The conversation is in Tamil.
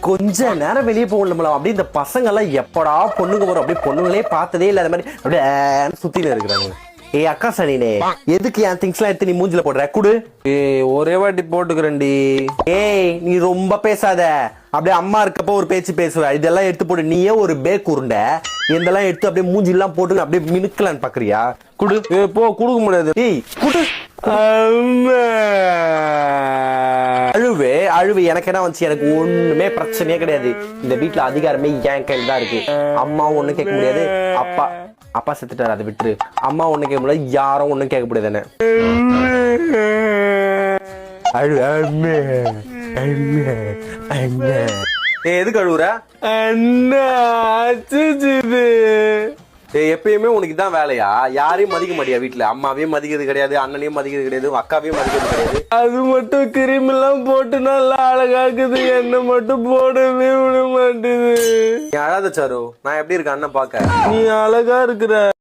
கொஞ்ச நேரம் வெளியே போகல அப்படியே இந்த பசங்க எல்லாம் எப்படா பொண்ணுங்க வரும் அப்படியே பொண்ணுங்களே பார்த்ததே இல்ல அந்த மாதிரி அப்படியே சுத்தில இருக்கிறாங்க. ஏய் அக்கா சனினே, எதுக்கு என் திங்ஸ் எல்லாம் எடுத்து நீ மூஞ்சில போடுற? குடு. ஏய் ஒரே வாட்டி போட்டுக்கிறேன்டி. ஏய் நீ ரொம்ப பேசாத, அப்படியே அம்மா இருக்கப்போ ஒரு பேச்சு பேசுவ. இதெல்லாம் எடுத்து போடு. நீயே ஒரு பேக் உருண்டை, இதெல்லாம் எடுத்து அப்படியே மூஞ்சி எல்லாம் போட்டு அப்படியே மினுக்கலான்னு பாக்குறியா? குடு. போ, குடுக்க முடியாது. ஏய் குடு. அழுவே அழுவு எனக்கு என்ன வந்துச்சு? எனக்கு ஒண்ணுமே பிரச்சனையே கிடையாது. இந்த வீட்டுல அதிகாரமே என் கையில் தான் இருக்கு. அம்மாவும் ஒண்ணும் கேட்க முடியாது, அப்பா செத்துட்டாரு, அதை விட்டுரு. அம்மா ஒண்ணு கேட்க முடியாது, யாரும் ஒண்ணும் கேட்க முடியாது. என்ன எதுக்கு அழுவுற? எப்பயுமே உனக்கு தான் வேலையா? யாரையும் மதிக்க மாட்டியா வீட்டுல? அம்மாவையும் மதிக்கிறது கிடையாது, அண்ணனையும் மதிக்கிறது கிடையாது, அக்காவையும் மதிக்கிறது கிடையாது. அது மட்டும் கிரீம் எல்லாம் போட்டு நல்லா அழகாக்குது, என்ன மட்டும் போடவே விட மாட்டேது. நீ அழாத சாரு, நான் எப்படி இருக்கேன் அண்ணன் பாக்க? நீ அழகா இருக்கிற.